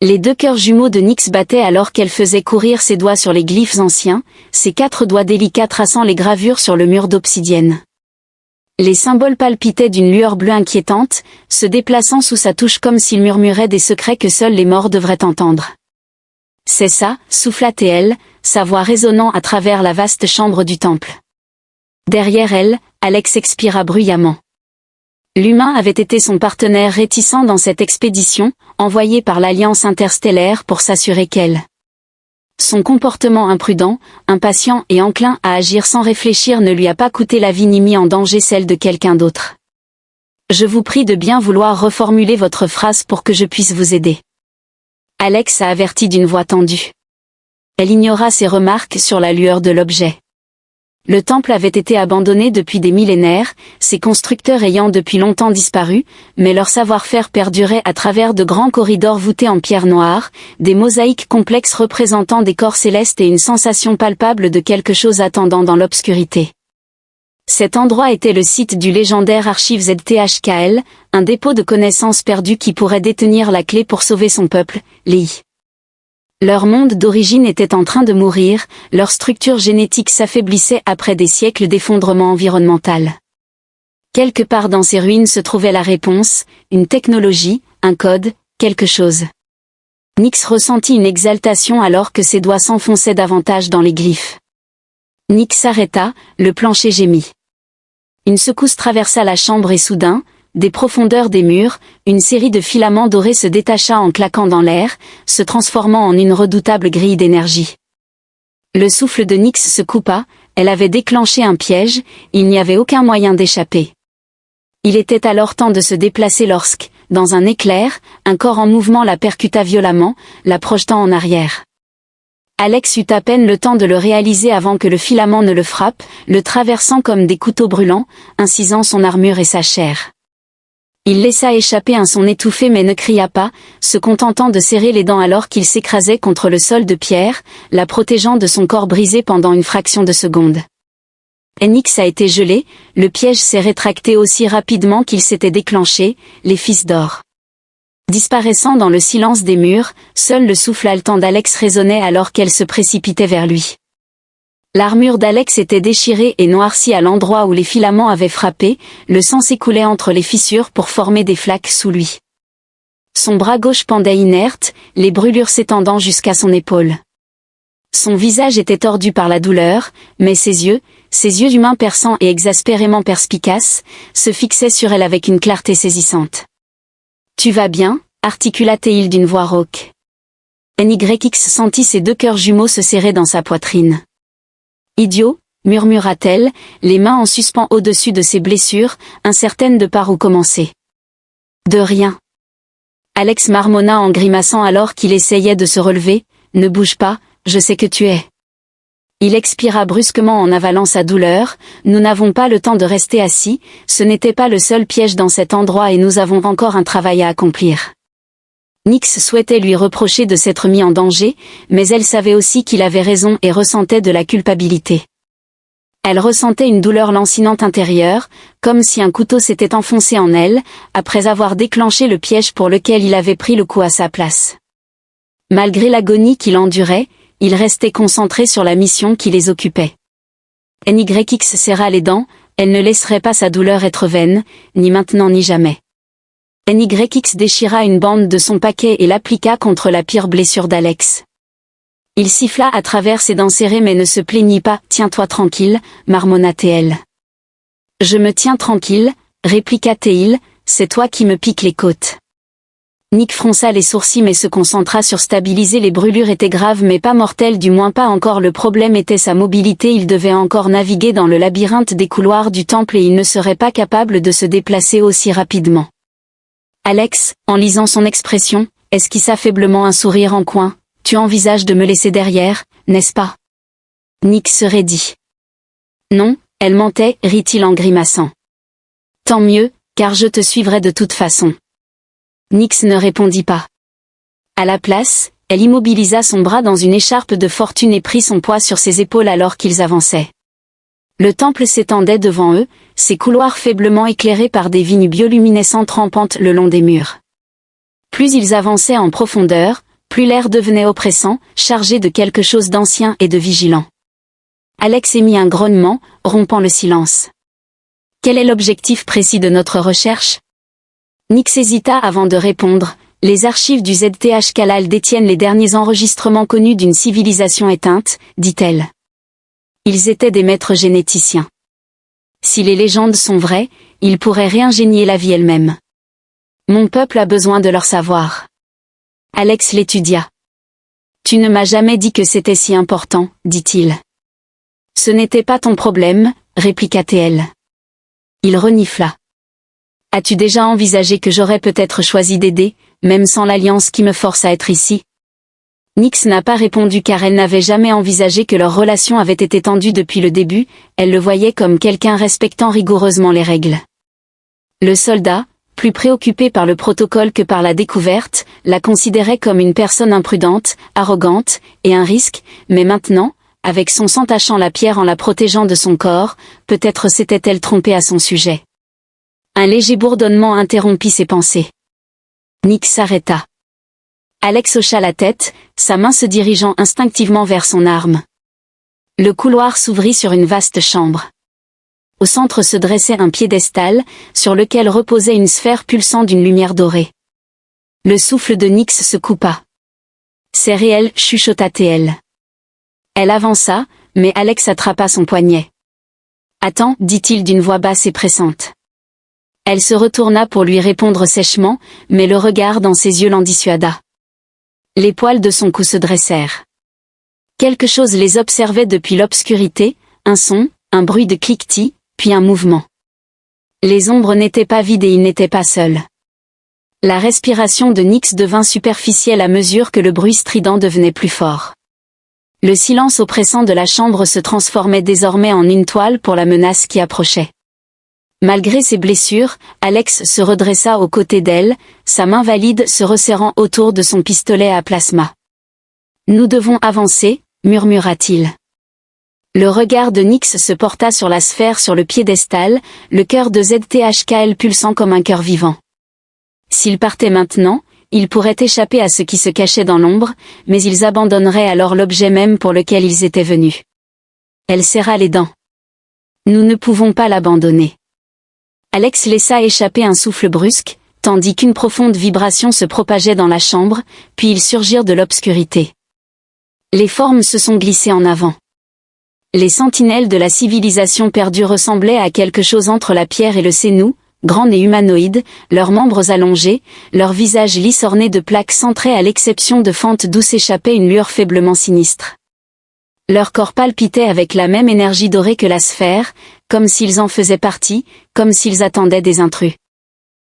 Les deux cœurs jumeaux de Nyx battaient alors qu'elle faisait courir ses doigts sur les glyphes anciens, ses 4 doigts délicats traçant les gravures sur le mur d'obsidienne. Les symboles palpitaient d'une lueur bleue inquiétante, se déplaçant sous sa touche comme s'il murmurait des secrets que seuls les morts devraient entendre. « C'est ça », souffla-t-elle, sa voix résonnant à travers la vaste chambre du temple. Derrière elle, Alex expira bruyamment. L'humain avait été son partenaire réticent dans cette expédition, envoyé par l'Alliance interstellaire pour s'assurer qu'elle. Son comportement imprudent, impatient et enclin à agir sans réfléchir ne lui a pas coûté la vie ni mis en danger celle de quelqu'un d'autre. Je vous prie de bien vouloir reformuler votre phrase pour que je puisse vous aider. Alex a averti d'une voix tendue. Elle ignora ses remarques sur la lueur de l'objet. Le temple avait été abandonné depuis des millénaires, ses constructeurs ayant depuis longtemps disparu, mais leur savoir-faire perdurait à travers de grands corridors voûtés en pierre noire, des mosaïques complexes représentant des corps célestes et une sensation palpable de quelque chose attendant dans l'obscurité. Cet endroit était le site du légendaire archive ZTHKL, un dépôt de connaissances perdues qui pourrait détenir la clé pour sauver son peuple, l'I. Leur monde d'origine était en train de mourir, leur structure génétique s'affaiblissait après des siècles d'effondrement environnemental. Quelque part dans ces ruines se trouvait la réponse, une technologie, un code, quelque chose. Nyx ressentit une exaltation alors que ses doigts s'enfonçaient davantage dans les glyphes. Nyx s'arrêta, le plancher gémit. Une secousse traversa la chambre et soudain, des profondeurs des murs, une série de filaments dorés se détacha en claquant dans l'air, se transformant en une redoutable grille d'énergie. Le souffle de Nyx se coupa, elle avait déclenché un piège, il n'y avait aucun moyen d'échapper. Il était alors temps de se déplacer lorsque, dans un éclair, un corps en mouvement la percuta violemment, la projetant en arrière. Alex eut à peine le temps de le réaliser avant que le filament ne le frappe, le traversant comme des couteaux brûlants, incisant son armure et sa chair. Il laissa échapper un son étouffé mais ne cria pas, se contentant de serrer les dents alors qu'il s'écrasait contre le sol de pierre, la protégeant de son corps brisé pendant une fraction de seconde. Nyx a été gelé, le piège s'est rétracté aussi rapidement qu'il s'était déclenché, les fils d'or. Disparaissant dans le silence des murs, seul le souffle haletant d'Alex résonnait alors qu'elle se précipitait vers lui. L'armure d'Alex était déchirée et noircie à l'endroit où les filaments avaient frappé, le sang s'écoulait entre les fissures pour former des flaques sous lui. Son bras gauche pendait inerte, les brûlures s'étendant jusqu'à son épaule. Son visage était tordu par la douleur, mais ses yeux humains perçants et exaspérément perspicaces, se fixaient sur elle avec une clarté saisissante. « Tu vas bien ?» articula-t-il d'une voix rauque. Nyx sentit ses deux cœurs jumeaux se serrer dans sa poitrine. Idiot, murmura-t-elle, les mains en suspens au-dessus de ses blessures, incertaine de par où commencer. De rien. Alex marmonna en grimaçant alors qu'il essayait de se relever, ne bouge pas, je sais que tu es. Il expira brusquement en avalant sa douleur, nous n'avons pas le temps de rester assis, ce n'était pas le seul piège dans cet endroit et nous avons encore un travail à accomplir. Nyx souhaitait lui reprocher de s'être mis en danger, mais elle savait aussi qu'il avait raison et ressentait de la culpabilité. Elle ressentait une douleur lancinante intérieure, comme si un couteau s'était enfoncé en elle, après avoir déclenché le piège pour lequel il avait pris le coup à sa place. Malgré l'agonie qu'il endurait, il restait concentré sur la mission qui les occupait. Nyx serra les dents, elle ne laisserait pas sa douleur être vaine, ni maintenant ni jamais. Nyx déchira une bande de son paquet et l'appliqua contre la pire blessure d'Alex. Il siffla à travers ses dents serrées mais ne se plaignit pas, « Tiens-toi tranquille », marmonna-t-elle. « Je me tiens tranquille », répliqua-t-il, « c'est toi qui me piques les côtes. » Nyx fronça les sourcils mais se concentra sur stabiliser les brûlures étaient graves mais pas mortelles du moins pas encore le problème était sa mobilité il devait encore naviguer dans le labyrinthe des couloirs du temple et il ne serait pas capable de se déplacer aussi rapidement. Alex, en lisant son expression, esquissa faiblement un sourire en coin. « Tu envisages de me laisser derrière, n'est-ce pas ?» Nyx se raidit. « Non, elle mentait, » rit-il en grimaçant. « Tant mieux, car je te suivrai de toute façon. » Nyx ne répondit pas. À la place, elle immobilisa son bras dans une écharpe de fortune et prit son poids sur ses épaules alors qu'ils avançaient. Le temple s'étendait devant eux, ses couloirs faiblement éclairés par des vignes bioluminescentes rampantes le long des murs. Plus ils avançaient en profondeur, Plus l'air devenait oppressant, chargé de quelque chose d'ancien et de vigilant. Alex émit un grognement, rompant le silence. Quel est l'objectif précis de notre recherche? Nix hésita avant de répondre. Les archives du ZTH Kalal détiennent les derniers enregistrements connus d'une civilisation éteinte, dit-elle. Ils étaient des maîtres généticiens. Si les légendes sont vraies, ils pourraient réingénier la vie elle-même. Mon peuple a besoin de leur savoir. Alex l'étudia. Tu ne m'as jamais dit que c'était si important, dit-il. Ce n'était pas ton problème, répliqua-t-elle. Il renifla. As-tu déjà envisagé que j'aurais peut-être choisi d'aider, même sans l'alliance qui me force à être ici? Nix n'a pas répondu car elle n'avait jamais envisagé que leur relation avait été tendue depuis le début, elle le voyait comme quelqu'un respectant rigoureusement les règles. Le soldat, plus préoccupé par le protocole que par la découverte, la considérait comme une personne imprudente, arrogante, et un risque, mais maintenant, avec son sang tachant la pierre en la protégeant de son corps, peut-être s'était-elle trompée à son sujet. Un léger bourdonnement interrompit ses pensées. Nix s'arrêta. Alex hocha la tête, sa main se dirigeant instinctivement vers son arme. Le couloir s'ouvrit sur une vaste chambre. Au centre se dressait un piédestal, sur lequel reposait une sphère pulsant d'une lumière dorée. Le souffle de Nix se coupa. C'est réel, chuchota-t-elle. Elle avança, mais Alex attrapa son poignet. Attends, dit-il d'une voix basse et pressante. Elle se retourna pour lui répondre sèchement, mais le regard dans ses yeux l'en dissuada. Les poils de son cou se dressèrent. Quelque chose les observait depuis l'obscurité, un son, un bruit de cliquetis, puis un mouvement. Les ombres n'étaient pas vides et il n'était pas seul. La respiration de Nix devint superficielle à mesure que le bruit strident devenait plus fort. Le silence oppressant de la chambre se transformait désormais en une toile pour la menace qui approchait. Malgré ses blessures, Alex se redressa aux côtés d'elle, sa main valide se resserrant autour de son pistolet à plasma. « Nous devons avancer », murmura-t-il. Le regard de Nix se porta sur la sphère sur le piédestal, le cœur de ZTHKL pulsant comme un cœur vivant. S'ils partaient maintenant, ils pourraient échapper à ce qui se cachait dans l'ombre, mais ils abandonneraient alors l'objet même pour lequel ils étaient venus. Elle serra les dents. « Nous ne pouvons pas l'abandonner. » Alex laissa échapper un souffle brusque, tandis qu'une profonde vibration se propageait dans la chambre, puis ils surgirent de l'obscurité. Les formes se sont glissées en avant. Les sentinelles de la civilisation perdue ressemblaient à quelque chose entre la pierre et le sénou, grands et humanoïdes, leurs membres allongés, leurs visages lisses ornés de plaques centrées à l'exception de fentes d'où s'échappait une lueur faiblement sinistre. Leur corps palpitait avec la même énergie dorée que la sphère, comme s'ils en faisaient partie, comme s'ils attendaient des intrus.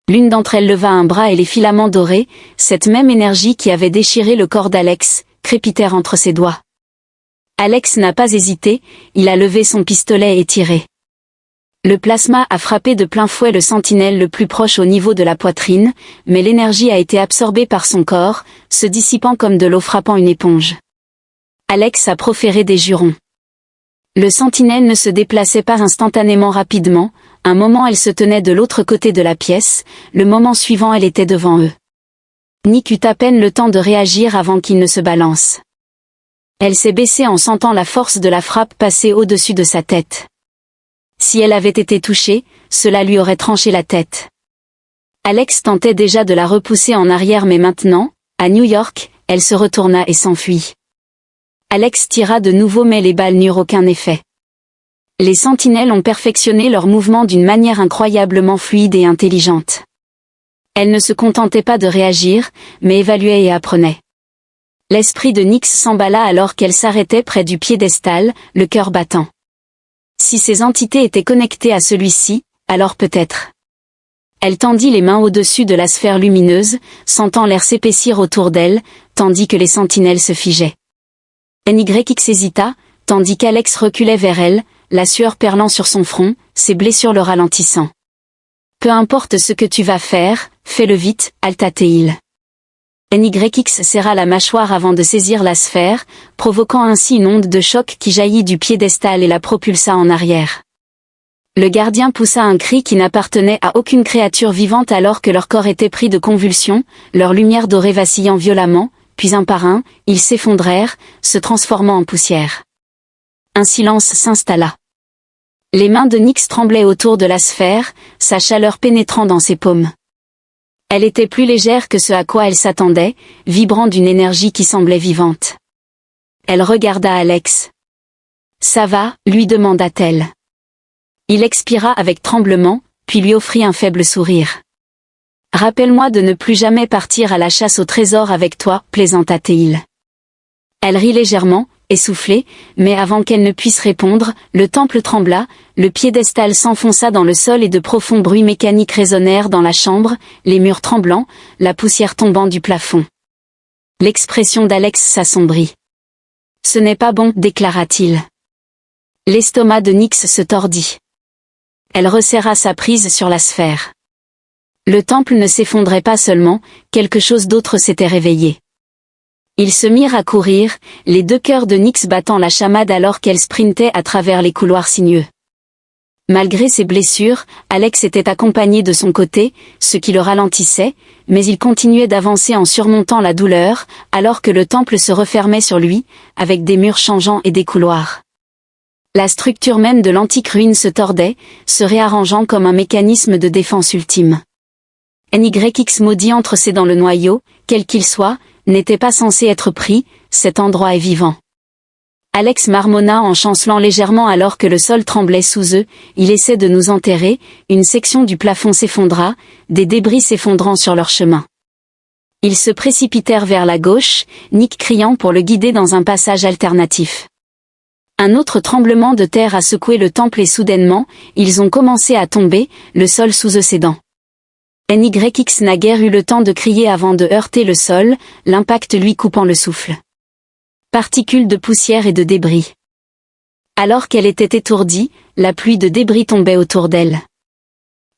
L'une d'entre elles leva un bras et les filaments dorés, cette même énergie qui avait déchiré le corps d'Alex, crépitèrent entre ses doigts. Alex n'a pas hésité, il a levé son pistolet et tiré. Le plasma a frappé de plein fouet le sentinelle le plus proche au niveau de la poitrine, mais l'énergie a été absorbée par son corps, se dissipant comme de l'eau frappant une éponge. Alex a proféré des jurons. Le sentinelle ne se déplaçait pas instantanément rapidement, un moment elle se tenait de l'autre côté de la pièce, le moment suivant elle était devant eux. Nick eut à peine le temps de réagir avant qu'il ne se balance. Elle s'est baissée en sentant la force de la frappe passer au-dessus de sa tête. Si elle avait été touchée, cela lui aurait tranché la tête. Alex tentait déjà de la repousser en arrière mais maintenant, à New York, elle se retourna et s'enfuit. Alex tira de nouveau mais les balles n'eurent aucun effet. Les sentinelles ont perfectionné leurs mouvements d'une manière incroyablement fluide et intelligente. Elle ne se contentait pas de réagir, mais évaluait et apprenait. L'esprit de Nix s'emballa alors qu'elle s'arrêtait près du piédestal, le cœur battant. Si ces entités étaient connectées à celui-ci, alors peut-être. Elle tendit les mains au-dessus de la sphère lumineuse, sentant l'air s'épaissir autour d'elle, tandis que les sentinelles se figeaient. NYX hésita, tandis qu'Alex reculait vers elle, la sueur perlant sur son front, ses blessures le ralentissant. Peu importe ce que tu vas faire, fais-le vite, Altateil. NYX serra la mâchoire avant de saisir la sphère, provoquant ainsi une onde de choc qui jaillit du piédestal et la propulsa en arrière. Le gardien poussa un cri qui n'appartenait à aucune créature vivante alors que leur corps était pris de convulsions, leur lumière dorée vacillant violemment, puis un par un, ils s'effondrèrent, se transformant en poussière. Un silence s'installa. Les mains de Nyx tremblaient autour de la sphère, sa chaleur pénétrant dans ses paumes. Elle était plus légère que ce à quoi elle s'attendait, vibrant d'une énergie qui semblait vivante. Elle regarda Alex. « Ça va ?» lui demanda-t-elle. Il expira avec tremblement, puis lui offrit un faible sourire. « Rappelle-moi de ne plus jamais partir à la chasse au trésor avec toi, plaisanta-t-il. » Elle rit légèrement, essoufflée, mais avant qu'elle ne puisse répondre, le temple trembla, le piédestal s'enfonça dans le sol et de profonds bruits mécaniques résonnèrent dans la chambre, les murs tremblants, la poussière tombant du plafond. L'expression d'Alex s'assombrit. « Ce n'est pas bon, déclara-t-il. » L'estomac de Nyx se tordit. Elle resserra sa prise sur la sphère. Le temple ne s'effondrait pas seulement, quelque chose d'autre s'était réveillé. Ils se mirent à courir, les deux cœurs de Nyx battant la chamade alors qu'elle sprintait à travers les couloirs sinueux. Malgré ses blessures, Alex était accompagné de son côté, ce qui le ralentissait, mais il continuait d'avancer en surmontant la douleur, alors que le temple se refermait sur lui, avec des murs changeants et des couloirs. La structure même de l'antique ruine se tordait, se réarrangeant comme un mécanisme de défense ultime. NYX maudit entre-c'est dans le noyau, quel qu'il soit, n'était pas censé être pris, cet endroit est vivant. Alex marmonna en chancelant légèrement alors que le sol tremblait sous eux, il essaie de nous enterrer, une section du plafond s'effondra, des débris s'effondrant sur leur chemin. Ils se précipitèrent vers la gauche, Nick criant pour le guider dans un passage alternatif. Un autre tremblement de terre a secoué le temple et soudainement, ils ont commencé à tomber, le sol sous eux cédant. NYX n'a guère eu le temps de crier avant de heurter le sol, l'impact lui coupant le souffle. Particules de poussière et de débris. Alors qu'elle était étourdie, la pluie de débris tombait autour d'elle.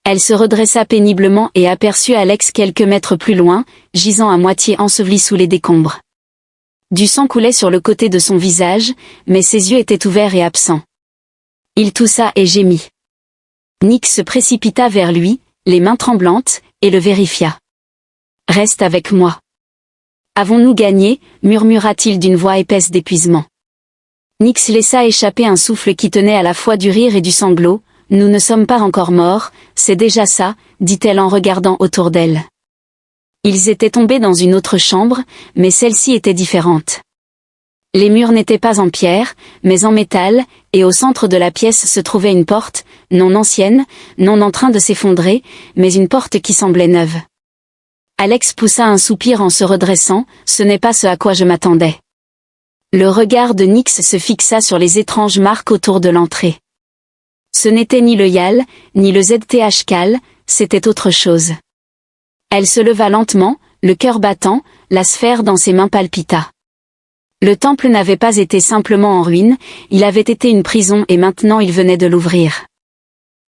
Elle se redressa péniblement et aperçut Alex quelques mètres plus loin, gisant à moitié enseveli sous les décombres. Du sang coulait sur le côté de son visage, mais ses yeux étaient ouverts et absents. Il toussa et gémit. Nick se précipita vers lui, les mains tremblantes, et le vérifia. « Reste avec moi. »« Avons-nous gagné ?» murmura-t-il d'une voix épaisse d'épuisement. Nyx laissa échapper un souffle qui tenait à la fois du rire et du sanglot. « Nous ne sommes pas encore morts, c'est déjà ça, » dit-elle en regardant autour d'elle. Ils étaient tombés dans une autre chambre, mais celle-ci était différente. Les murs n'étaient pas en pierre, mais en métal, et au centre de la pièce se trouvait une porte, non ancienne, non en train de s'effondrer, mais une porte qui semblait neuve. Alex poussa un soupir en se redressant, ce n'est pas ce à quoi je m'attendais. Le regard de Nyx se fixa sur les étranges marques autour de l'entrée. Ce n'était ni le YAL, ni le ZTH Cal, c'était autre chose. Elle se leva lentement, le cœur battant, la sphère dans ses mains palpita. Le temple n'avait pas été simplement en ruine, il avait été une prison et maintenant il venait de l'ouvrir.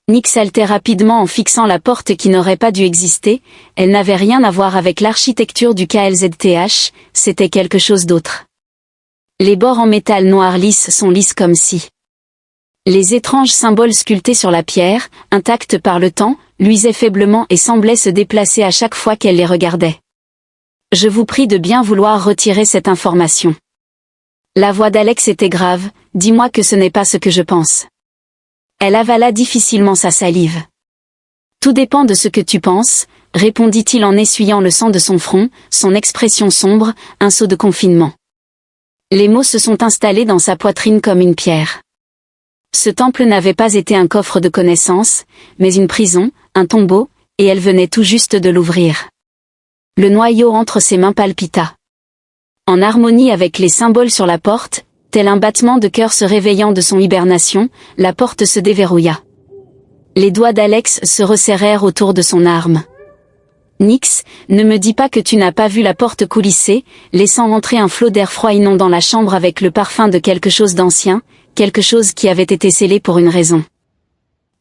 Nyx haltait rapidement en fixant la porte qui n'aurait pas dû exister, elle n'avait rien à voir avec l'architecture du KLZTH, c'était quelque chose d'autre. Les bords en métal noir lisse sont lisses comme si. Les étranges symboles sculptés sur la pierre, intacts par le temps, luisaient faiblement et semblaient se déplacer à chaque fois qu'elle les regardait. « Je vous prie de bien vouloir retirer cette information. » La voix d'Alex était grave, « Dis-moi que ce n'est pas ce que je pense. » Elle avala difficilement sa salive. « Tout dépend de ce que tu penses, » répondit-il en essuyant le sang de son front, son expression sombre, un sceau de confinement. Les mots se sont installés dans sa poitrine comme une pierre. Ce temple n'avait pas été un coffre de connaissances, mais une prison, un tombeau, et elle venait tout juste de l'ouvrir. Le noyau entre ses mains palpita. En harmonie avec les symboles sur la porte, tel un battement de cœur se réveillant de son hibernation, la porte se déverrouilla. Les doigts d'Alex se resserrèrent autour de son arme. « Nyx, ne me dis pas que tu n'as pas vu la porte coulisser, laissant entrer un flot d'air froid inondant la chambre avec le parfum de quelque chose d'ancien, quelque chose qui avait été scellé pour une raison. »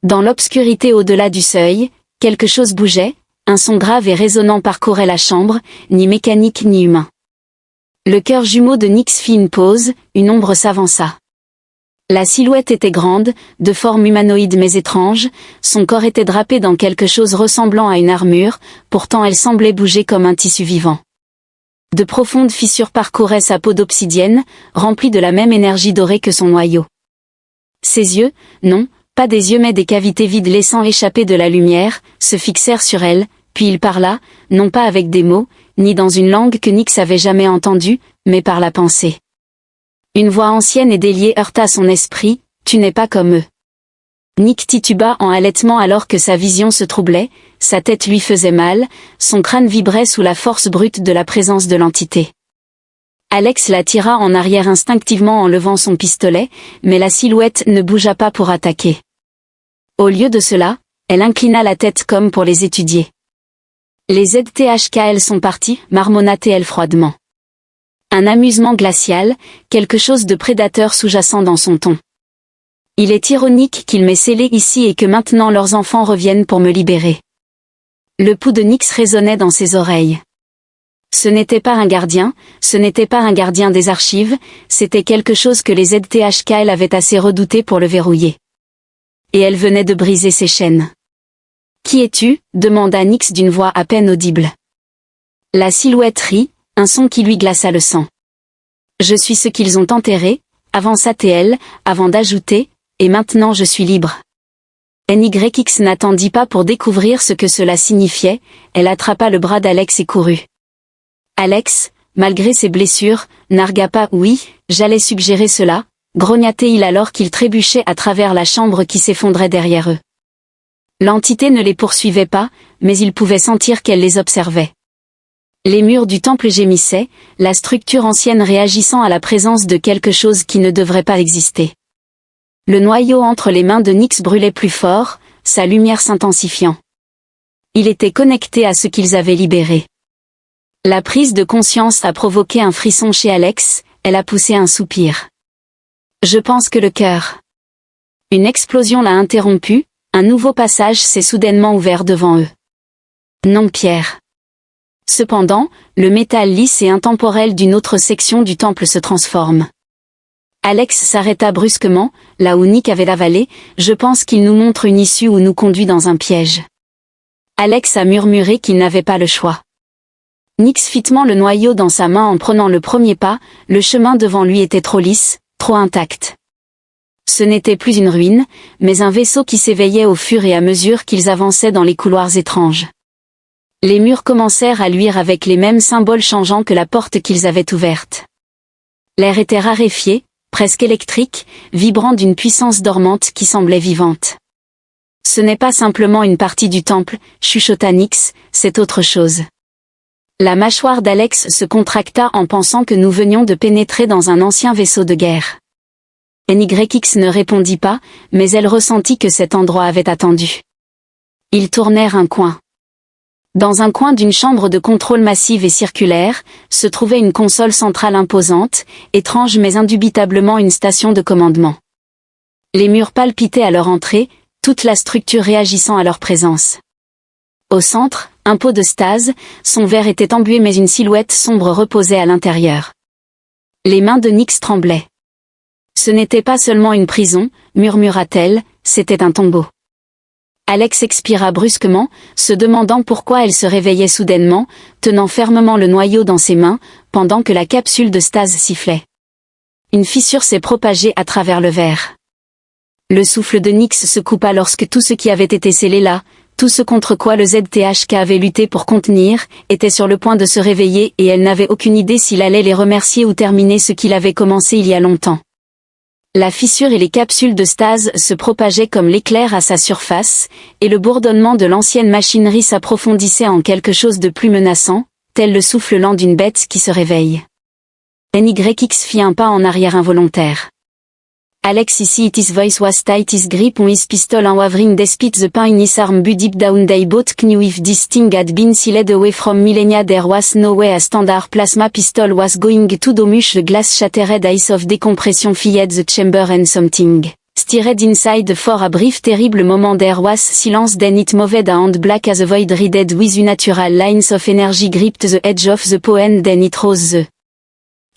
Dans l'obscurité au-delà du seuil, quelque chose bougeait, un son grave et résonnant parcourait la chambre, ni mécanique ni humain. Le cœur jumeau de Nyx fit une pause, une ombre s'avança. La silhouette était grande, de forme humanoïde mais étrange, son corps était drapé dans quelque chose ressemblant à une armure, pourtant elle semblait bouger comme un tissu vivant. De profondes fissures parcouraient sa peau d'obsidienne, remplie de la même énergie dorée que son noyau. Ses yeux, non, pas des yeux mais des cavités vides laissant échapper de la lumière, se fixèrent sur elle, puis il parla, non pas avec des mots, ni dans une langue que Nyx avait jamais entendue, mais par la pensée. Une voix ancienne et déliée heurta son esprit, « Tu n'es pas comme eux. » Nyx tituba en halètement alors que sa vision se troublait, sa tête lui faisait mal, son crâne vibrait sous la force brute de la présence de l'entité. Alex la tira en arrière instinctivement en levant son pistolet, mais la silhouette ne bougea pas pour attaquer. Au lieu de cela, elle inclina la tête comme pour les étudier. Les ZTHKL sont partis, marmonna-t-elle froidement. Un amusement glacial, quelque chose de prédateur sous-jacent dans son ton. Il est ironique qu'il m'ait scellé ici et que maintenant leurs enfants reviennent pour me libérer. Le pouls de Nyx résonnait dans ses oreilles. Ce n'était pas un gardien, ce n'était pas un gardien des archives, c'était quelque chose que les ZTHKL avaient assez redouté pour le verrouiller. Et elle venait de briser ses chaînes. « Qui es-tu » demanda Nyx d'une voix à peine audible. La silhouette rit, un son qui lui glaça le sang. « Je suis ce qu'ils ont enterré » avança-t-elle, avant d'ajouter, « et maintenant je suis libre. » NYX n'attendit pas pour découvrir ce que cela signifiait, elle attrapa le bras d'Alex et courut. Alex, malgré ses blessures, n'argua pas « oui, j'allais suggérer cela », grogna-t-il alors qu'il trébuchait à travers la chambre qui s'effondrait derrière eux. L'entité ne les poursuivait pas, mais il pouvait sentir qu'elle les observait. Les murs du temple gémissaient, la structure ancienne réagissant à la présence de quelque chose qui ne devrait pas exister. Le noyau entre les mains de Nyx brûlait plus fort, sa lumière s'intensifiant. Il était connecté à ce qu'ils avaient libéré. La prise de conscience a provoqué un frisson chez Alex, elle a poussé un soupir. Je pense que le cœur. Une explosion l'a interrompu, un nouveau passage s'est soudainement ouvert devant eux. Non Pierre. Cependant, le métal lisse et intemporel d'une autre section du temple se transforme. Alex s'arrêta brusquement, là où Nick avait avalé, je pense qu'il nous montre une issue ou nous conduit dans un piège. Alex a murmuré qu'il n'avait pas le choix. Nyx fitement le noyau dans sa main en prenant le premier pas, le chemin devant lui était trop lisse, trop intact. Ce n'était plus une ruine, mais un vaisseau qui s'éveillait au fur et à mesure qu'ils avançaient dans les couloirs étranges. Les murs commencèrent à luire avec les mêmes symboles changeants que la porte qu'ils avaient ouverte. L'air était raréfié, presque électrique, vibrant d'une puissance dormante qui semblait vivante. Ce n'est pas simplement une partie du temple, chuchota Nyx, c'est autre chose. La mâchoire d'Alex se contracta en pensant que nous venions de pénétrer dans un ancien vaisseau de guerre. NYX ne répondit pas, mais elle ressentit que cet endroit avait attendu. Ils tournèrent un coin. Dans un coin d'une chambre de contrôle massive et circulaire, se trouvait une console centrale imposante, étrange mais indubitablement une station de commandement. Les murs palpitaient à leur entrée, toute la structure réagissant à leur présence. Au centre, un pot de stase, son verre était embué mais une silhouette sombre reposait à l'intérieur. Les mains de Nyx tremblaient. Ce n'était pas seulement une prison, murmura-t-elle, c'était un tombeau. Alex expira brusquement, se demandant pourquoi elle se réveillait soudainement, tenant fermement le noyau dans ses mains, pendant que la capsule de stase sifflait. Une fissure s'est propagée à travers le verre. Le souffle de Nyx se coupa lorsque tout ce qui avait été scellé là, tout ce contre quoi le ZTHK avait lutté pour contenir, était sur le point de se réveiller et elle n'avait aucune idée s'il allait les remercier ou terminer ce qu'il avait commencé il y a longtemps. La fissure et les capsules de stase se propageaient comme l'éclair à sa surface, et le bourdonnement de l'ancienne machinerie s'approfondissait en quelque chose de plus menaçant, tel le souffle lent d'une bête qui se réveille. NYX fit un pas en arrière involontaire. Alex ici it is voice was tight is grip on his pistol and wavering despite the pain in his arm but deep down they both knew if this thing had been sealed away from millennia there was no way a standard plasma pistol was going to damage the glass shattered ice of decompression filled the chamber and something stirred inside for a brief terrible moment there was silence then it moved a hand black as a void readed with unnatural lines of energy gripped the edge of the poem then it rose the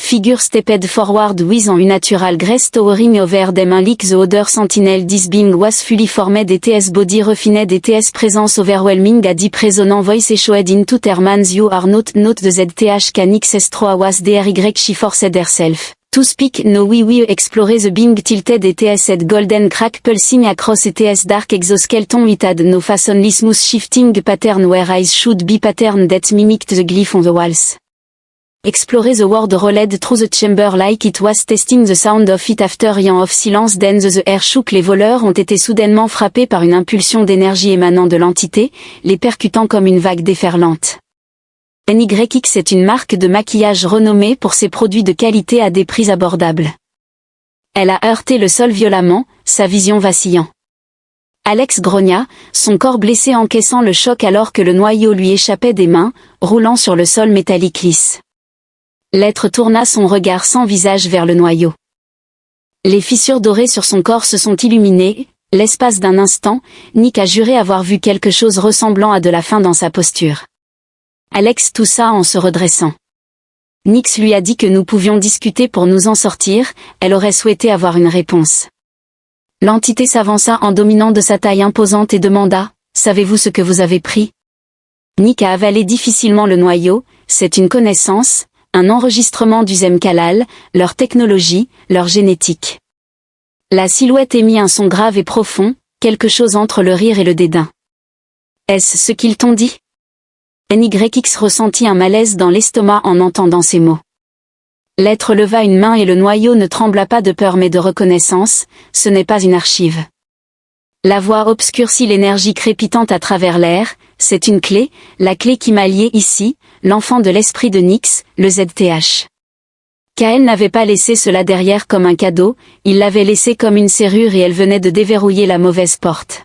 Figure stepped forward with an unnatural grace towering over them like the other sentinel this being was fully formed ETS body refined ETS presence overwhelming a deep resonant voice echoed into their minds you are not the ZTH can XS3 was DRY she forced herself. To speak no we explore the being tilted ETS at golden crack pulsing across ETS dark exoskeleton it had no façonly smooth shifting pattern where eyes should be pattern that mimicked the glyph on the walls. Explore the world rolled through the chamber like it was testing the sound of it after yan of silence then the air shook les voleurs ont été soudainement frappés par une impulsion d'énergie émanant de l'entité, les percutant comme une vague déferlante. NYX est une marque de maquillage renommée pour ses produits de qualité à des prix abordables. Elle a heurté le sol violemment, sa vision vacillant. Alex grogna, son corps blessé encaissant le choc alors que le noyau lui échappait des mains, roulant sur le sol métallique lisse. L'être tourna son regard sans visage vers le noyau. Les fissures dorées sur son corps se sont illuminées, l'espace d'un instant, Nick a juré avoir vu quelque chose ressemblant à de la faim dans sa posture. Alex toussa en se redressant. Nix lui a dit que nous pouvions discuter pour nous en sortir, elle aurait souhaité avoir une réponse. L'entité s'avança en dominant de sa taille imposante et demanda, « Savez-vous ce que vous avez pris ?» Nick a avalé difficilement le noyau, c'est une connaissance, un enregistrement du Zemkalal, leur technologie, leur génétique. La silhouette émit un son grave et profond, quelque chose entre le rire et le dédain. Est-ce ce qu'ils t'ont dit? NYX ressentit un malaise dans l'estomac en entendant ces mots. L'être leva une main et le noyau ne trembla pas de peur mais de reconnaissance, ce n'est pas une archive. La voix obscurcit l'énergie crépitante à travers l'air, c'est une clé, la clé qui m'a lié ici, l'enfant de l'esprit de Nyx, le ZTH. Kael n'avait pas laissé cela derrière comme un cadeau, il l'avait laissé comme une serrure et elle venait de déverrouiller la mauvaise porte.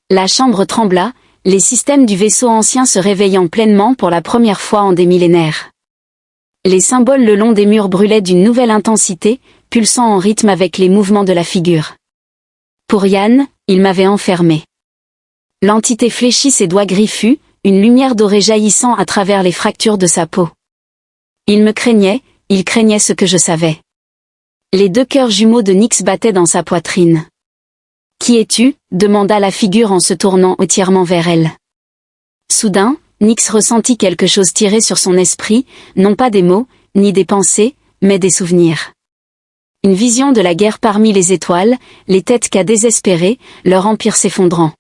La chambre trembla, les systèmes du vaisseau ancien se réveillant pleinement pour la première fois en des millénaires. Les symboles le long des murs brûlaient d'une nouvelle intensité, pulsant en rythme avec les mouvements de la figure. Pour Yann, il m'avait enfermé. L'entité fléchit ses doigts griffus, une lumière dorée jaillissant à travers les fractures de sa peau. Il me craignait, il craignait ce que je savais. Les deux cœurs jumeaux de Nyx battaient dans sa poitrine. « Qui es-tu » demanda la figure en se tournant entièrement vers elle. Soudain, Nyx ressentit quelque chose tirer sur son esprit, non pas des mots, ni des pensées, mais des souvenirs. Une vision de la guerre parmi les étoiles, les têtes qu'à désespérer, leur empire s'effondrant.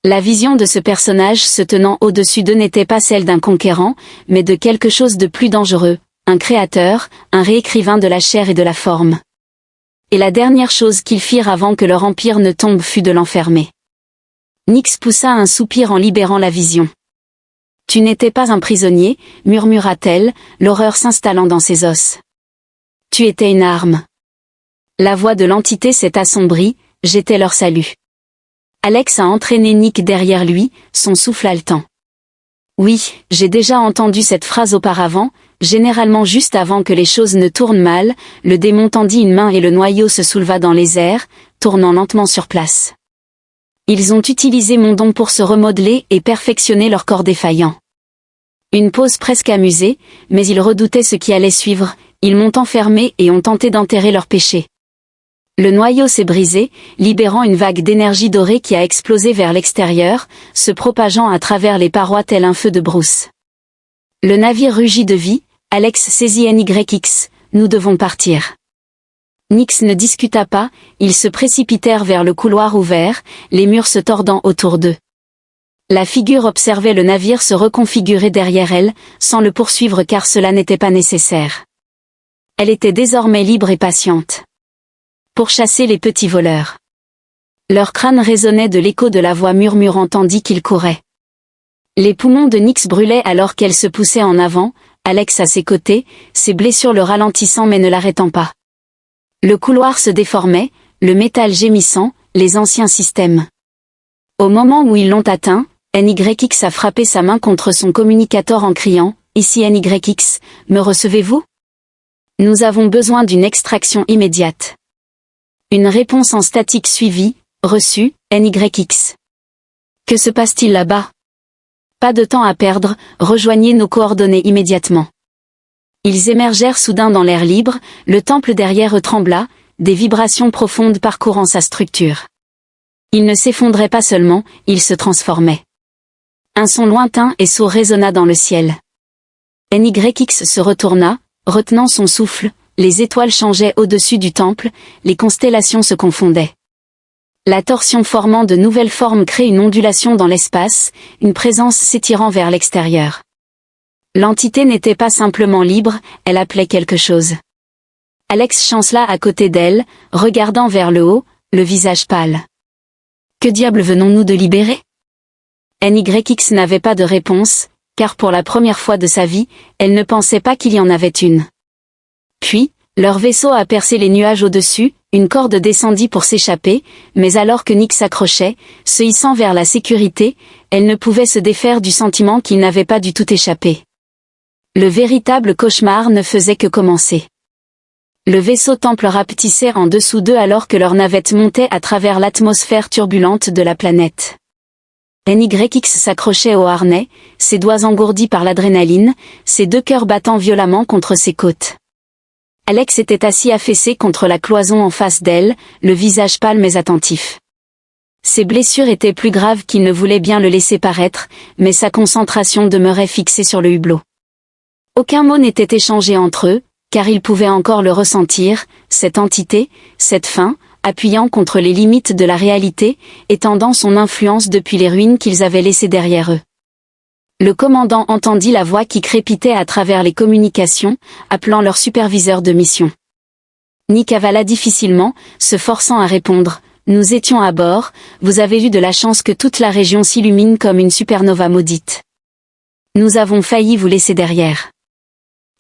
La vision de ce personnage se tenant au-dessus d'eux n'était pas celle d'un conquérant, mais de quelque chose de plus dangereux, un créateur, un réécrivain de la chair et de la forme. Et la dernière chose qu'ils firent avant que leur empire ne tombe fut de l'enfermer. Nyx poussa un soupir en libérant la vision. « Tu n'étais pas un prisonnier » murmura-t-elle, l'horreur s'installant dans ses os. « Tu étais une arme. » La voix de l'entité s'est assombrie, « J'étais leur salut. » Alex a entraîné Nick derrière lui, son souffle haletant. Oui, j'ai déjà entendu cette phrase auparavant, généralement juste avant que les choses ne tournent mal, le démon tendit une main et le noyau se souleva dans les airs, tournant lentement sur place. Ils ont utilisé mon don pour se remodeler et perfectionner leur corps défaillant. Une pause presque amusée, mais ils redoutaient ce qui allait suivre, ils m'ont enfermé et ont tenté d'enterrer leurs péchés. Le noyau s'est brisé, libérant une vague d'énergie dorée qui a explosé vers l'extérieur, se propageant à travers les parois tel un feu de brousse. Le navire rugit de vie, Alex saisit NYX, nous devons partir. Nyx ne discuta pas, ils se précipitèrent vers le couloir ouvert, les murs se tordant autour d'eux. La figure observait le navire se reconfigurer derrière elle, sans le poursuivre car cela n'était pas nécessaire. Elle était désormais libre et patiente. Pour chasser les petits voleurs. Leur crâne résonnait de l'écho de la voix murmurant tandis qu'ils couraient. Les poumons de Nyx brûlaient alors qu'elle se poussait en avant, Alex à ses côtés, ses blessures le ralentissant mais ne l'arrêtant pas. Le couloir se déformait, le métal gémissant, les anciens systèmes. Au moment où ils l'ont atteint, NYX a frappé sa main contre son communicateur en criant « Ici NYX, me recevez-vous ? Nous avons besoin d'une extraction immédiate. » Une réponse en statique suivie, reçue, NYX. Que se passe-t-il là-bas? Pas de temps à perdre, rejoignez nos coordonnées immédiatement. Ils émergèrent soudain dans l'air libre, le temple derrière eux trembla, des vibrations profondes parcourant sa structure. Il ne s'effondrait pas seulement, il se transformait. Un son lointain et sourd résonna dans le ciel. NYX se retourna, retenant son souffle, les étoiles changeaient au-dessus du temple, les constellations se confondaient. La torsion formant de nouvelles formes crée une ondulation dans l'espace, une présence s'étirant vers l'extérieur. L'entité n'était pas simplement libre, elle appelait quelque chose. Alex chancela à côté d'elle, regardant vers le haut, le visage pâle. Que diable venons-nous de libérer? NYX n'avait pas de réponse, car pour la première fois de sa vie, elle ne pensait pas qu'il y en avait une. Puis, leur vaisseau a percé les nuages au-dessus, une corde descendit pour s'échapper, mais alors que Nick s'accrochait, se hissant vers la sécurité, elle ne pouvait se défaire du sentiment qu'il n'avait pas du tout échappé. Le véritable cauchemar ne faisait que commencer. Le vaisseau temple rapetissait en dessous d'eux alors que leur navette montait à travers l'atmosphère turbulente de la planète. NYX s'accrochait au harnais, ses doigts engourdis par l'adrénaline, ses deux cœurs battant violemment contre ses côtes. Alex était assis affaissé contre la cloison en face d'elle, le visage pâle mais attentif. Ses blessures étaient plus graves qu'il ne voulait bien le laisser paraître, mais sa concentration demeurait fixée sur le hublot. Aucun mot n'était échangé entre eux, car il pouvait encore le ressentir, cette entité, cette fin, appuyant contre les limites de la réalité, étendant son influence depuis les ruines qu'ils avaient laissées derrière eux. Le commandant entendit la voix qui crépitait à travers les communications, appelant leur superviseur de mission. Nick avala difficilement, se forçant à répondre. « Nous étions à bord, vous avez eu de la chance que toute la région s'illumine comme une supernova maudite. Nous avons failli vous laisser derrière. »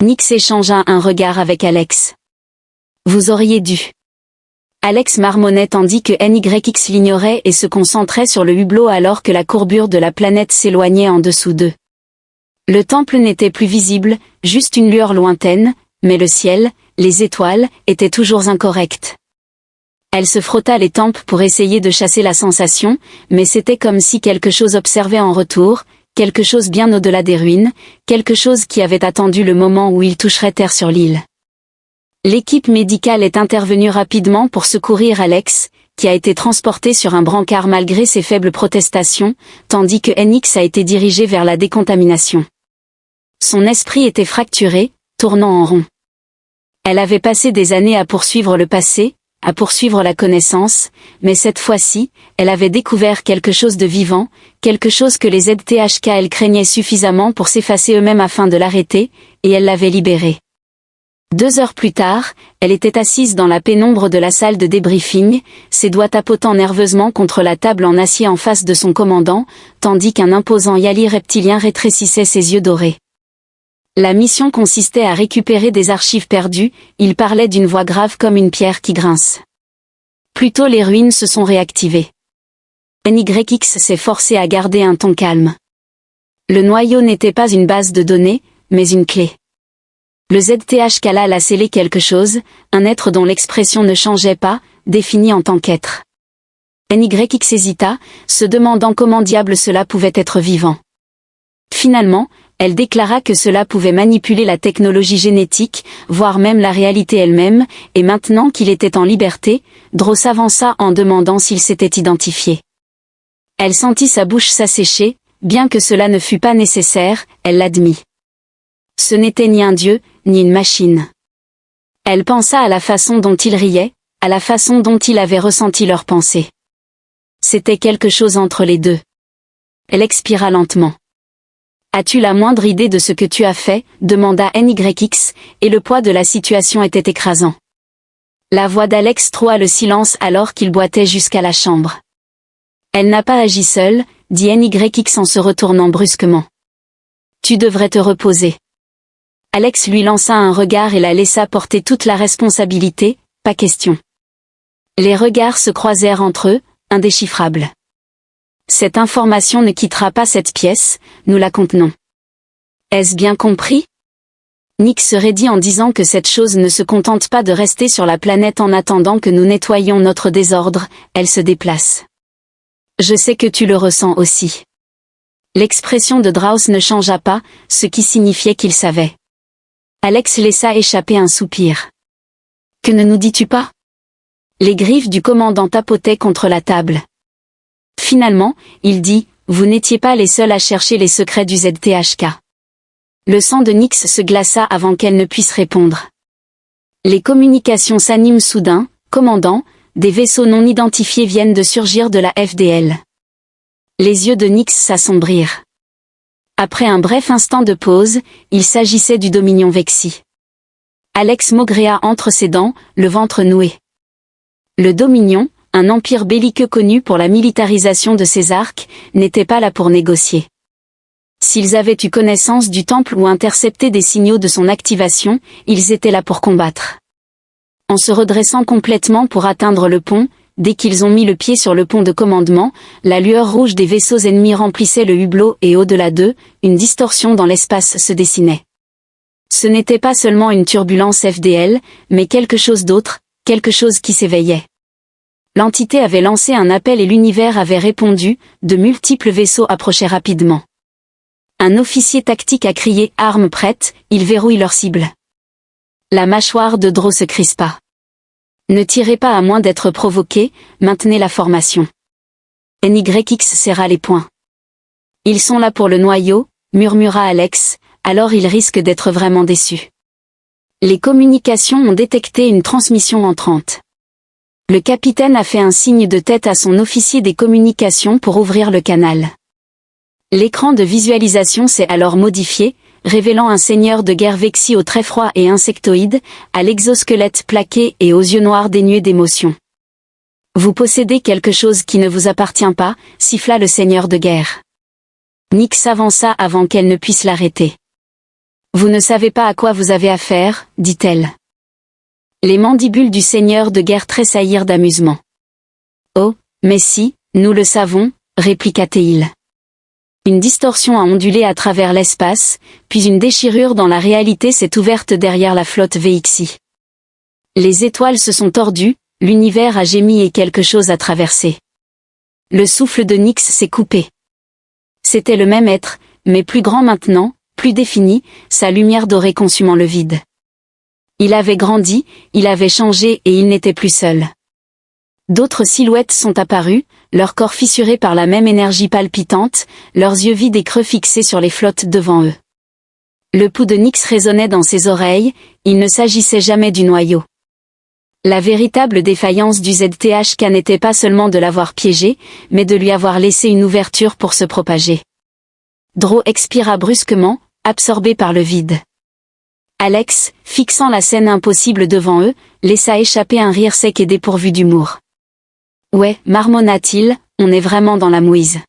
Nick s'échangea un regard avec Alex. « Vous auriez dû. » Alex marmonnait tandis que NYX l'ignorait et se concentrait sur le hublot alors que la courbure de la planète s'éloignait en dessous d'eux. Le temple n'était plus visible, juste une lueur lointaine, mais le ciel, les étoiles, étaient toujours incorrects. Elle se frotta les tempes pour essayer de chasser la sensation, mais c'était comme si quelque chose observait en retour, quelque chose bien au-delà des ruines, quelque chose qui avait attendu le moment où il toucherait terre sur l'île. L'équipe médicale est intervenue rapidement pour secourir Alex, qui a été transporté sur un brancard malgré ses faibles protestations, tandis que NX a été dirigé vers la décontamination. Son esprit était fracturé, tournant en rond. Elle avait passé des années à poursuivre le passé, à poursuivre la connaissance, mais cette fois-ci, elle avait découvert quelque chose de vivant, quelque chose que les ZTHKL craignaient suffisamment pour s'effacer eux-mêmes afin de l'arrêter, et elle l'avait libéré. 2 heures plus tard, elle était assise dans la pénombre de la salle de débriefing, ses doigts tapotant nerveusement contre la table en acier en face de son commandant, tandis qu'un imposant Yali reptilien rétrécissait ses yeux dorés. La mission consistait à récupérer des archives perdues, il parlait d'une voix grave comme une pierre qui grince. Plutôt les ruines se sont réactivées. NYX s'est forcé à garder un ton calme. Le noyau n'était pas une base de données, mais une clé. Le ZTHKL a scellé quelque chose, un être dont l'expression ne changeait pas, défini en tant qu'être. NYX hésita, se demandant comment diable cela pouvait être vivant. Finalement, elle déclara que cela pouvait manipuler la technologie génétique, voire même la réalité elle-même, et maintenant qu'il était en liberté, Dro s'avança en demandant s'il s'était identifié. Elle sentit sa bouche s'assécher, bien que cela ne fût pas nécessaire, elle l'admit. Ce n'était ni un dieu, ni une machine. Elle pensa à la façon dont il riait, à la façon dont il avait ressenti leurs pensées. C'était quelque chose entre les deux. Elle expira lentement. « As-tu la moindre idée de ce que tu as fait ?» demanda NYX, et le poids de la situation était écrasant. La voix d'Alex troua le silence alors qu'il boitait jusqu'à la chambre. « Elle n'a pas agi seule, » dit NYX en se retournant brusquement. « Tu devrais te reposer. » Alex lui lança un regard et la laissa porter toute la responsabilité, pas question. Les regards se croisèrent entre eux, indéchiffrables. Cette information ne quittera pas cette pièce, nous la contenons. Est-ce bien compris? Nick se raidit en disant que cette chose ne se contente pas de rester sur la planète en attendant que nous nettoyions notre désordre, elle se déplace. Je sais que tu le ressens aussi. L'expression de Draus ne changea pas, ce qui signifiait qu'il savait. Alex laissa échapper un soupir. Que ne nous dis-tu pas? Les griffes du commandant tapotaient contre la table. Finalement, il dit, vous n'étiez pas les seuls à chercher les secrets du ZTHK. Le sang de Nyx se glaça avant qu'elle ne puisse répondre. Les communications s'animent soudain, commandant, des vaisseaux non identifiés viennent de surgir de la FDL. Les yeux de Nyx s'assombrirent. Après un bref instant de pause, il s'agissait du Dominion Vexi. Alex maugréa entre ses dents, le ventre noué. Le Dominion, un empire belliqueux connu pour la militarisation de ses arcs, n'était pas là pour négocier. S'ils avaient eu connaissance du temple ou intercepté des signaux de son activation, ils étaient là pour combattre. En se redressant complètement pour atteindre le pont, dès qu'ils ont mis le pied sur le pont de commandement, la lueur rouge des vaisseaux ennemis remplissait le hublot et au-delà d'eux, une distorsion dans l'espace se dessinait. Ce n'était pas seulement une turbulence FDL, mais quelque chose d'autre, quelque chose qui s'éveillait. L'entité avait lancé un appel et l'univers avait répondu, de multiples vaisseaux approchaient rapidement. Un officier tactique a crié « Armes prêtes », ils verrouillent leur cible. La mâchoire de Dro se crispa. Ne tirez pas à moins d'être provoqué, maintenez la formation. NYX serra les poings. Ils sont là pour le noyau, murmura Alex, alors ils risquent d'être vraiment déçus. Les communications ont détecté une transmission entrante. Le capitaine a fait un signe de tête à son officier des communications pour ouvrir le canal. L'écran de visualisation s'est alors modifié, révélant un seigneur de guerre Vexi au très froid et insectoïde, à l'exosquelette plaqué et aux yeux noirs dénués d'émotion. Vous possédez quelque chose qui ne vous appartient pas, siffla le seigneur de guerre. Nyx s'avança avant qu'elle ne puisse l'arrêter. Vous ne savez pas à quoi vous avez affaire, dit-elle. Les mandibules du seigneur de guerre tressaillirent d'amusement. Oh, mais si, nous le savons, répliqua-t-il. Une distorsion a ondulé à travers l'espace, puis une déchirure dans la réalité s'est ouverte derrière la flotte VXI. Les étoiles se sont tordues, l'univers a gémi et quelque chose a traversé. Le souffle de Nyx s'est coupé. C'était le même être, mais plus grand maintenant, plus défini, sa lumière dorée consumant le vide. Il avait grandi, il avait changé et il n'était plus seul. D'autres silhouettes sont apparues, leur corps fissuré par la même énergie palpitante, leurs yeux vides et creux fixés sur les flottes devant eux. Le pouls de Nyx résonnait dans ses oreilles, il ne s'agissait jamais du noyau. La véritable défaillance du ZTHK n'était pas seulement de l'avoir piégé, mais de lui avoir laissé une ouverture pour se propager. Dro expira brusquement, absorbé par le vide. Alex, fixant la scène impossible devant eux, laissa échapper un rire sec et dépourvu d'humour. Ouais, marmonna-t-il, on est vraiment dans la mouise.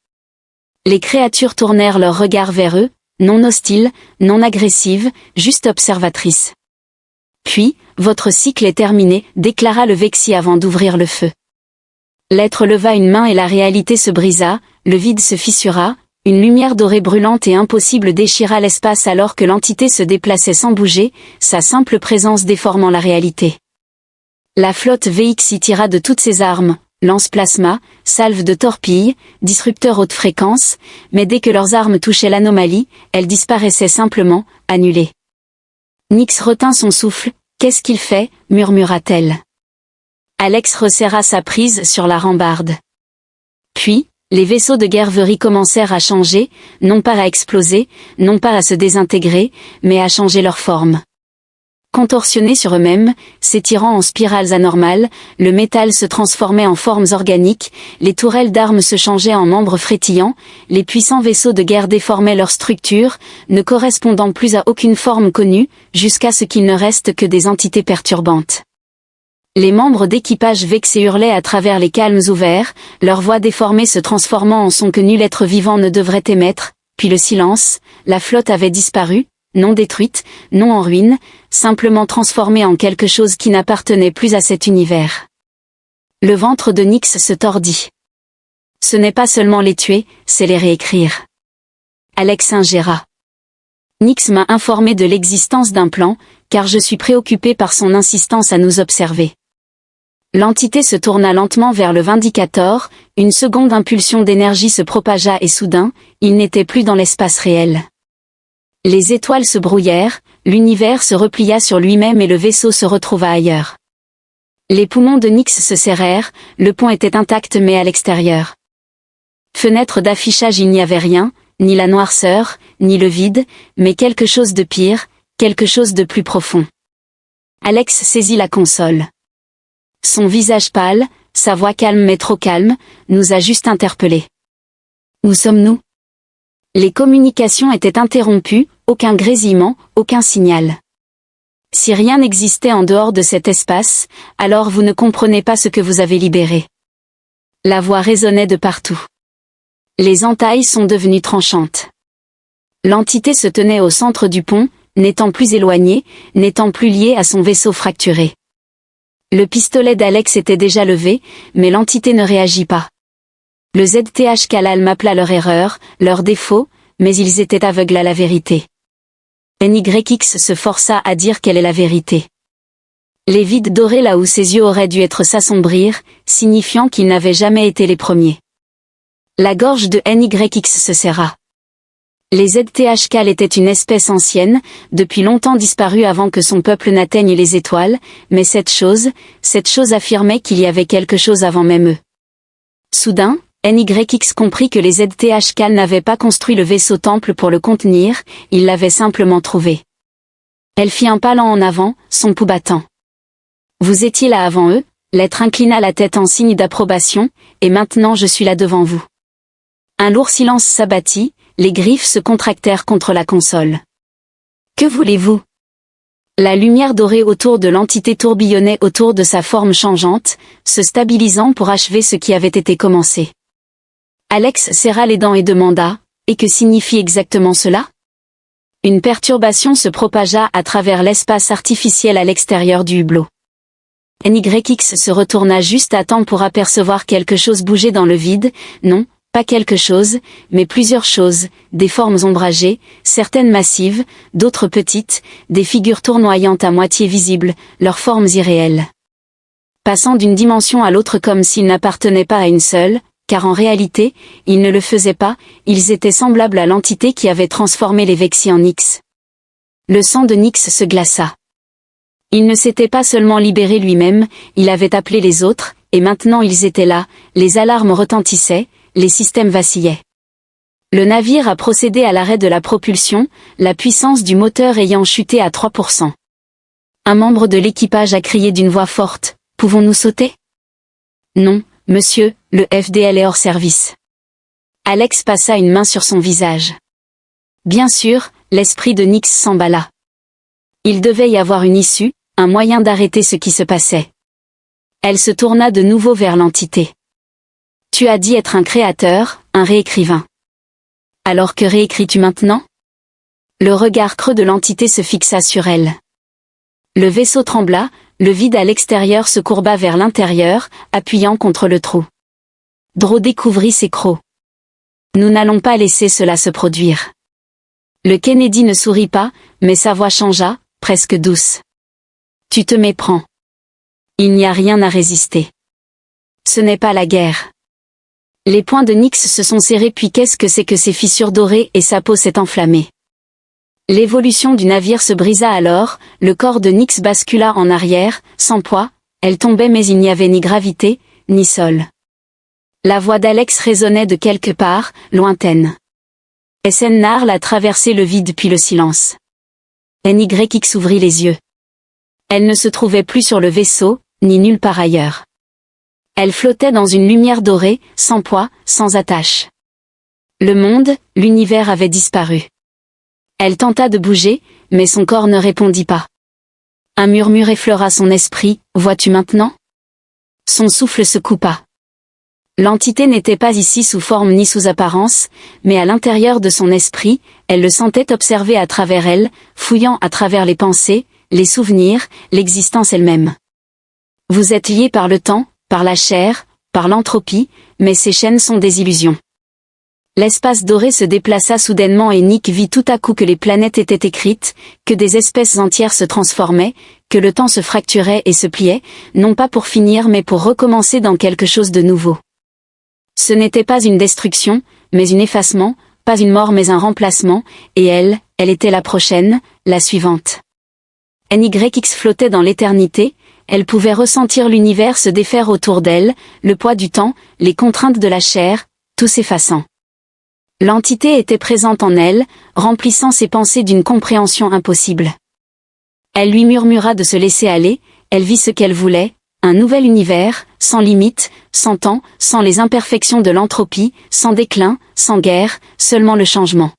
Les créatures tournèrent leurs regards vers eux, non hostiles, non agressives, juste observatrices. Puis, votre cycle est terminé, déclara le Vexi avant d'ouvrir le feu. L'être leva une main et la réalité se brisa, le vide se fissura, une lumière dorée brûlante et impossible déchira l'espace alors que l'entité se déplaçait sans bouger, sa simple présence déformant la réalité. La flotte VXI tira de toutes ses armes, lance-plasma, salve de torpilles, disrupteurs haute fréquence, mais dès que leurs armes touchaient l'anomalie, elles disparaissaient simplement, annulées. Nyx retint son souffle, « Qu'est-ce qu'il fait » murmura-t-elle. Alex resserra sa prise sur la rambarde. Puis, les vaisseaux de guerrerie commencèrent à changer, non pas à exploser, non pas à se désintégrer, mais à changer leur forme. Contorsionnés sur eux-mêmes, s'étirant en spirales anormales, le métal se transformait en formes organiques, les tourelles d'armes se changeaient en membres frétillants, les puissants vaisseaux de guerre déformaient leur structure, ne correspondant plus à aucune forme connue, jusqu'à ce qu'il ne reste que des entités perturbantes. Les membres d'équipage vexés hurlaient à travers les calmes ouverts, leurs voix déformées se transformant en sons que nul être vivant ne devrait émettre, puis le silence, la flotte avait disparu, non détruite, non en ruine, simplement transformée en quelque chose qui n'appartenait plus à cet univers. Le ventre de Nyx se tordit. Ce n'est pas seulement les tuer, c'est les réécrire. Alex ingéra. Nyx m'a informé de l'existence d'un plan, car je suis préoccupé par son insistance à nous observer. L'entité se tourna lentement vers le Vindicator, une seconde impulsion d'énergie se propagea et soudain, il n'était plus dans l'espace réel. Les étoiles se brouillèrent, l'univers se replia sur lui-même et le vaisseau se retrouva ailleurs. Les poumons de Nyx se serrèrent, le pont était intact mais à l'extérieur. Fenêtre d'affichage, il n'y avait rien, ni la noirceur, ni le vide, mais quelque chose de pire, quelque chose de plus profond. Alex saisit la console. Son visage pâle, sa voix calme mais trop calme, nous a juste interpellés. Où sommes-nous? Les communications étaient interrompues, aucun grésillement, aucun signal. Si rien n'existait en dehors de cet espace, alors vous ne comprenez pas ce que vous avez libéré. La voix résonnait de partout. Les entailles sont devenues tranchantes. L'entité se tenait au centre du pont, n'étant plus éloignée, n'étant plus liée à son vaisseau fracturé. Le pistolet d'Alex était déjà levé, mais l'entité ne réagit pas. Le ZTH Kalal m'appela leur erreur, leur défaut, mais ils étaient aveugles à la vérité. NYX se força à dire quelle est la vérité. Les vides dorés là où ses yeux auraient dû être s'assombrir, signifiant qu'ils n'avaient jamais été les premiers. La gorge de NYX se serra. Les ZTH Kal étaient une espèce ancienne, depuis longtemps disparue avant que son peuple n'atteigne les étoiles, mais cette chose affirmait qu'il y avait quelque chose avant même eux. Soudain, NYX comprit que les ZTH Kal n'avaient pas construit le vaisseau temple pour le contenir, ils l'avaient simplement trouvé. Elle fit un pas lent en avant, son pouls battant. Vous étiez là avant eux, l'être inclina la tête en signe d'approbation, et maintenant je suis là devant vous. Un lourd silence s'abattit, les griffes se contractèrent contre la console. Que voulez-vous? La lumière dorée autour de l'entité tourbillonnait autour de sa forme changeante, se stabilisant pour achever ce qui avait été commencé. Alex serra les dents et demanda, « Et que signifie exactement cela ?» Une perturbation se propagea à travers l'espace artificiel à l'extérieur du hublot. NYX se retourna juste à temps pour apercevoir quelque chose bouger dans le vide, non, pas quelque chose, mais plusieurs choses, des formes ombragées, certaines massives, d'autres petites, des figures tournoyantes à moitié visibles, leurs formes irréelles. Passant d'une dimension à l'autre comme s'ils n'appartenaient pas à une seule, car en réalité, ils ne le faisaient pas, ils étaient semblables à l'entité qui avait transformé les Vexi en Nyx. Le sang de Nyx se glaça. Il ne s'était pas seulement libéré lui-même, il avait appelé les autres, et maintenant ils étaient là, les alarmes retentissaient, les systèmes vacillaient. Le navire a procédé à l'arrêt de la propulsion, la puissance du moteur ayant chuté à 3%. Un membre de l'équipage a crié d'une voix forte, « Pouvons-nous sauter ?» « Non, monsieur, le FDL est hors service. » Alex passa une main sur son visage. Bien sûr, l'esprit de Nyx s'emballa. Il devait y avoir une issue, un moyen d'arrêter ce qui se passait. Elle se tourna de nouveau vers l'entité. Tu as dit être un créateur, un réécrivain. Alors que réécris-tu maintenant? Le regard creux de l'entité se fixa sur elle. Le vaisseau trembla, le vide à l'extérieur se courba vers l'intérieur, appuyant contre le trou. Dro découvrit ses crocs. Nous n'allons pas laisser cela se produire. Le Kennedy ne sourit pas, mais sa voix changea, presque douce. Tu te méprends. Il n'y a rien à résister. Ce n'est pas la guerre. Les poings de Nyx se sont serrés puis qu'est-ce que c'est que ces fissures dorées et sa peau s'est enflammée. L'évolution du navire se brisa alors, le corps de Nyx bascula en arrière, sans poids, elle tombait mais il n'y avait ni gravité, ni sol. La voix d'Alex résonnait de quelque part, lointaine. SN a traversé le vide puis le silence. NYX ouvrit les yeux. Elle ne se trouvait plus sur le vaisseau, ni nulle part ailleurs. Elle flottait dans une lumière dorée, sans poids, sans attache. Le monde, l'univers avait disparu. Elle tenta de bouger, mais son corps ne répondit pas. Un murmure effleura son esprit, « Vois-tu maintenant ?» Son souffle se coupa. L'entité n'était pas ici sous forme ni sous apparence, mais à l'intérieur de son esprit, elle le sentait observer à travers elle, fouillant à travers les pensées, les souvenirs, l'existence elle-même. Vous êtes liés par le temps, par la chair, par l'entropie, mais ces chaînes sont des illusions. L'espace doré se déplaça soudainement et Nick vit tout à coup que les planètes étaient écrites, que des espèces entières se transformaient, que le temps se fracturait et se pliait, non pas pour finir mais pour recommencer dans quelque chose de nouveau. Ce n'était pas une destruction, mais un effacement, pas une mort mais un remplacement, et elle était la prochaine, la suivante. NYX flottait dans l'éternité, elle pouvait ressentir l'univers se défaire autour d'elle, le poids du temps, les contraintes de la chair, tout s'effaçant. L'entité était présente en elle, remplissant ses pensées d'une compréhension impossible. Elle lui murmura de se laisser aller, elle vit ce qu'elle voulait, un nouvel univers, sans limite, sans temps, sans les imperfections de l'entropie, sans déclin, sans guerre, seulement le changement.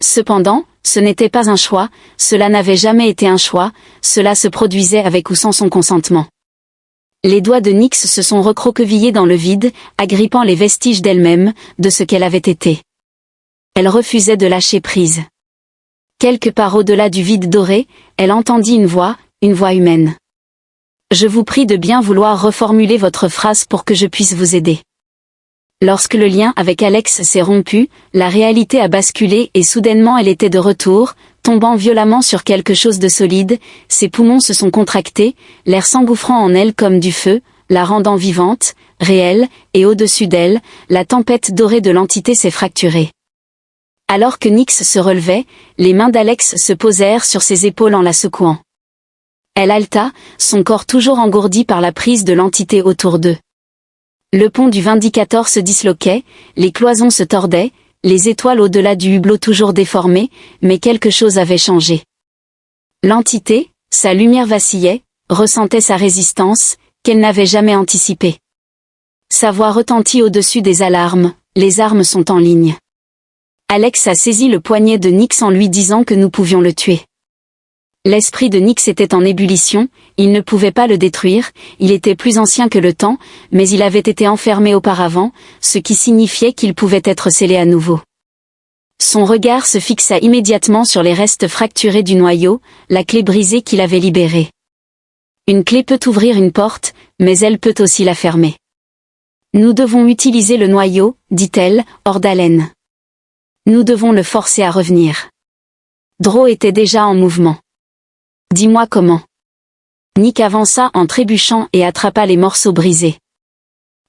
Cependant, ce n'était pas un choix, cela n'avait jamais été un choix, cela se produisait avec ou sans son consentement. Les doigts de Nyx se sont recroquevillés dans le vide, agrippant les vestiges d'elle-même, de ce qu'elle avait été. Elle refusait de lâcher prise. Quelque part au-delà du vide doré, elle entendit une voix humaine. « Je vous prie de bien vouloir reformuler votre phrase pour que je puisse vous aider. » Lorsque le lien avec Alex s'est rompu, la réalité a basculé et soudainement elle était de retour, tombant violemment sur quelque chose de solide, ses poumons se sont contractés, l'air s'engouffrant en elle comme du feu, la rendant vivante, réelle, et au-dessus d'elle, la tempête dorée de l'entité s'est fracturée. Alors que Nyx se relevait, les mains d'Alex se posèrent sur ses épaules en la secouant. Elle haleta, son corps toujours engourdi par la prise de l'entité autour d'eux. Le pont du Vindicator se disloquait, les cloisons se tordaient, les étoiles au-delà du hublot toujours déformées, mais quelque chose avait changé. L'entité, sa lumière vacillait, ressentait sa résistance, qu'elle n'avait jamais anticipée. Sa voix retentit au-dessus des alarmes, les armes sont en ligne. Alex a saisi le poignet de Nyx en lui disant que nous pouvions le tuer. L'esprit de Nyx était en ébullition, il ne pouvait pas le détruire, il était plus ancien que le temps, mais il avait été enfermé auparavant, ce qui signifiait qu'il pouvait être scellé à nouveau. Son regard se fixa immédiatement sur les restes fracturés du noyau, la clé brisée qu'il avait libérée. Une clé peut ouvrir une porte, mais elle peut aussi la fermer. Nous devons utiliser le noyau, dit-elle, hors d'haleine. Nous devons le forcer à revenir. Dro était déjà en mouvement. Dis-moi comment. Nick avança en trébuchant et attrapa les morceaux brisés.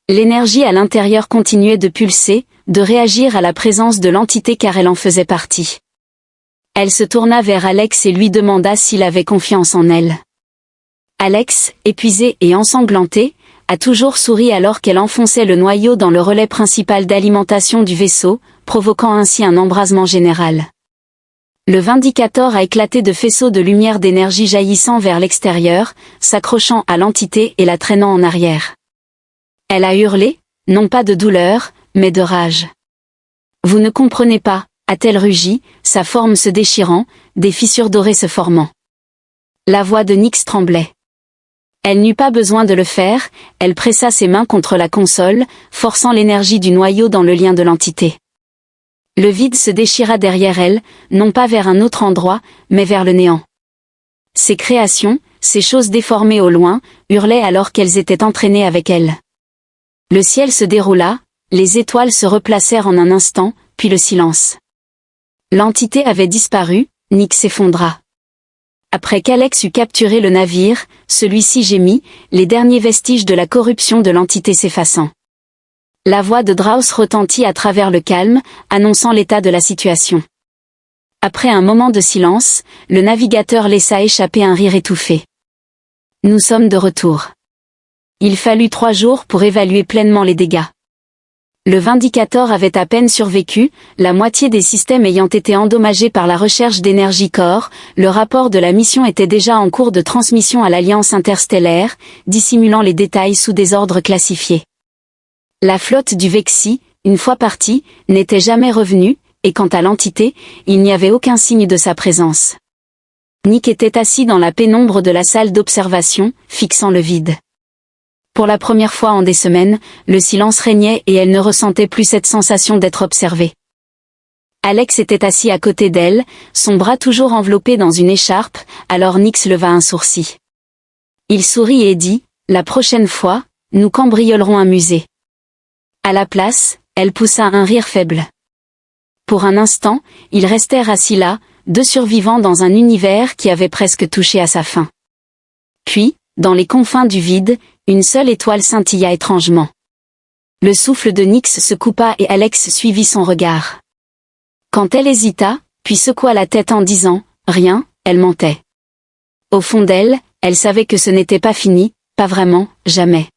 L'énergie à l'intérieur continuait de pulser, de réagir à la présence de l'entité car elle en faisait partie. Elle se tourna vers Alex et lui demanda s'il avait confiance en elle. Alex, épuisé et ensanglanté, a toujours souri alors qu'elle enfonçait le noyau dans le relais principal d'alimentation du vaisseau, provoquant ainsi un embrasement général. Le Vindicator a éclaté de faisceaux de lumière d'énergie jaillissant vers l'extérieur, s'accrochant à l'entité et la traînant en arrière. Elle a hurlé, non pas de douleur, mais de rage. « Vous ne comprenez pas » a-t-elle rugi, sa forme se déchirant, des fissures dorées se formant. La voix de Nyx tremblait. Elle n'eut pas besoin de le faire, elle pressa ses mains contre la console, forçant l'énergie du noyau dans le lien de l'entité. Le vide se déchira derrière elle, non pas vers un autre endroit, mais vers le néant. Ces créations, ces choses déformées au loin, hurlaient alors qu'elles étaient entraînées avec elle. Le ciel se déroula, les étoiles se replacèrent en un instant, puis le silence. L'entité avait disparu, Nyx s'effondra. Après qu'Alex eut capturé le navire, celui-ci gémit, les derniers vestiges de la corruption de l'entité s'effaçant. La voix de Draus retentit à travers le calme, annonçant l'état de la situation. Après un moment de silence, le navigateur laissa échapper un rire étouffé. « Nous sommes de retour. Il fallut 3 jours pour évaluer pleinement les dégâts. Le Vindicator avait à peine survécu, la moitié des systèmes ayant été endommagés par la recherche d'énergie Core, le rapport de la mission était déjà en cours de transmission à l'Alliance interstellaire, dissimulant les détails sous des ordres classifiés. La flotte du Vexi, une fois partie, n'était jamais revenue, et quant à l'entité, il n'y avait aucun signe de sa présence. Nick était assis dans la pénombre de la salle d'observation, fixant le vide. Pour la première fois en des semaines, le silence régnait et elle ne ressentait plus cette sensation d'être observée. Alex était assis à côté d'elle, son bras toujours enveloppé dans une écharpe, alors Nyx leva un sourcil. Il sourit et dit, « La prochaine fois, nous cambriolerons un musée. » À la place, elle poussa un rire faible. Pour un instant, ils restèrent assis là, 2 survivants dans un univers qui avait presque touché à sa fin. Puis, dans les confins du vide, une seule étoile scintilla étrangement. Le souffle de Nyx se coupa et Alex suivit son regard. Quand elle hésita, puis secoua la tête en disant, Rien, elle mentait. Au fond d'elle, elle savait que ce n'était pas fini, pas vraiment, jamais.